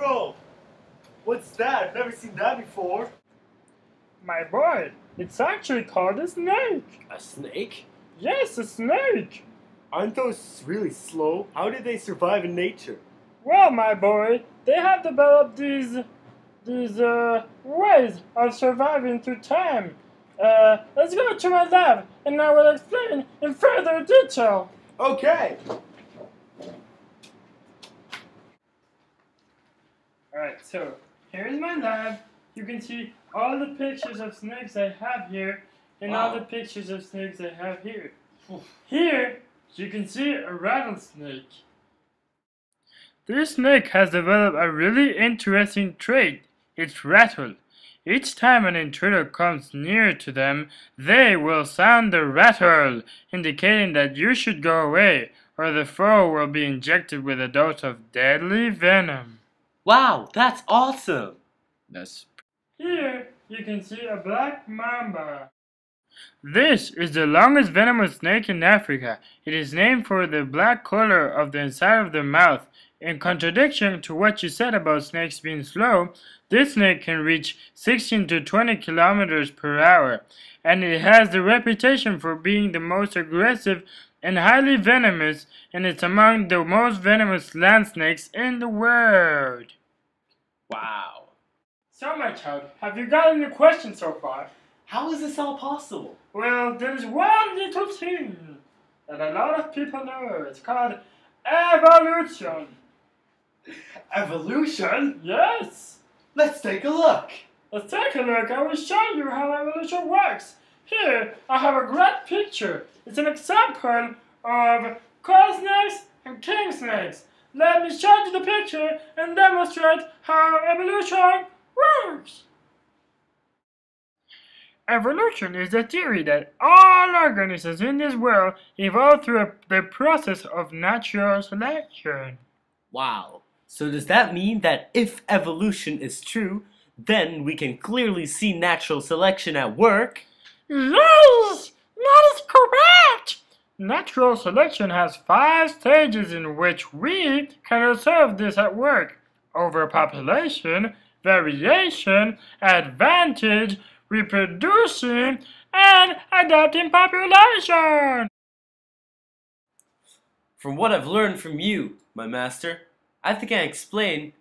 bro! What's that? I've never seen that before. My boy, it's actually called a snake. A snake? Yes, a snake. Aren't those really slow? How do they survive in nature? Well, my boy, they have developed these ways of surviving through time. Let's go to my lab, and I will explain in further detail. Okay! Alright, so here's my lab. You can see all the pictures of snakes I have here, and all the pictures of snakes I have here. Here, you can see a rattlesnake. This snake has developed a really interesting trait. It's rattle. Each time an intruder comes near to them, they will sound the rattle, indicating that you should go away, or the foe will be injected with a dose of deadly venom. Wow, that's awesome! Here, you can see a black mamba. This is the longest venomous snake in Africa. It is named for the black color of the inside of the mouth. In contradiction to what you said about snakes being slow, this snake can reach 16 to 20 kilometers per hour, and it has the reputation for being the most aggressive and highly venomous, and it's among the most venomous land snakes in the world. Wow. So, my child, have you got any questions so far? How is this all possible? Well, there's one little thing that a lot of people know. It's called evolution. Evolution? Yes. Let's take a look. Let's take a look. I will show you how evolution works. Here, I have a great picture. It's an example of coral snakes and king snakes. Let me show you the picture and demonstrate how evolution works. Evolution is the theory that all organisms in this world evolve through the process of natural selection. Wow. So does that mean that if evolution is true, then we can clearly see natural selection at work? Yes! That is correct! Natural selection has 5 stages in which we can observe this at work: overpopulation, variation, advantage, reproducing, and adapting population. From what I've learned from you, my master, I think I can explain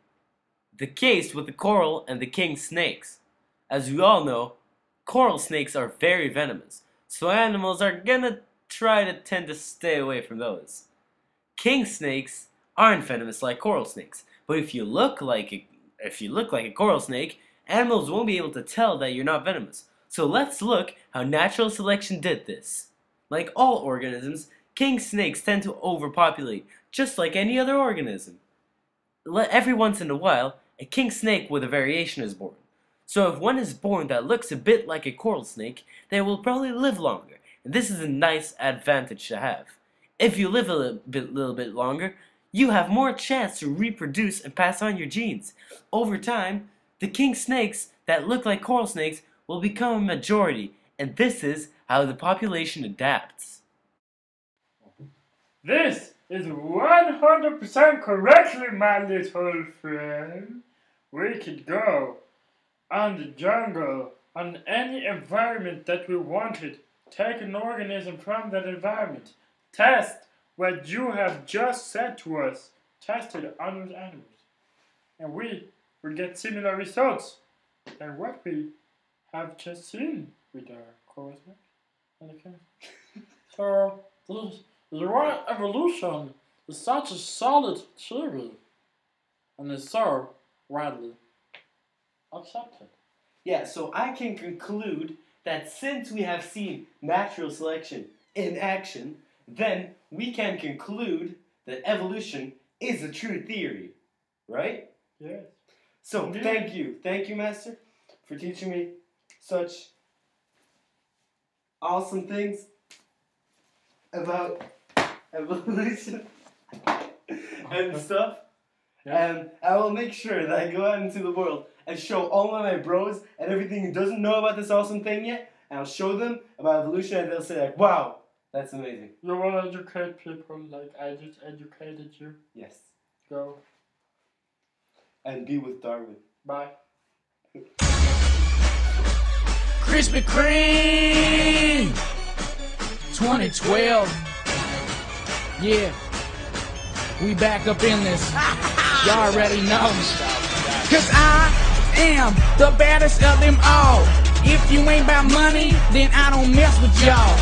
the case with the coral and the king snakes. As we all know, coral snakes are very venomous, so animals are gonna try to tend to stay away from those. King snakes aren't venomous like coral snakes, but if you look like a coral snake, animals won't be able to tell that you're not venomous. So let's look how natural selection did this. Like all organisms, king snakes tend to overpopulate, just like any other organism. Every once in a while, a king snake with a variation is born. So if one is born that looks a bit like a coral snake, they will probably live longer, and this is a nice advantage to have. If you live a little bit longer, you have more chance to reproduce and pass on your genes. Over time, the king snakes that look like coral snakes will become a majority, and this is how the population adapts. This is 100% correctly, my little friend. We could go on the jungle, on any environment that we wanted, take an organism from that environment, test what you have just said to us, test it on those animals, and we will get similar results than what we have just seen with our coral snake and the king. So, the word evolution is such a solid theory, and is so widely accepted. Yeah, so I can conclude that since we have seen natural selection in action, then we can conclude that evolution is a true theory, right? Yes. So, thank you, Master, for teaching me such awesome things about evolution and stuff. Yeah. And I will make sure that I go out into the world and show all of my bros and everything who doesn't know about this awesome thing yet, and I'll show them about evolution, and they'll say like, wow, that's amazing. You will educate people like I just educated you. Yes. Go. and be with Darwin. Bye. Krispy Kreme 2012. Yeah, we back up in this. Y'all already know. Cause I am the baddest of them all. If you ain't about money, then I don't mess with y'all.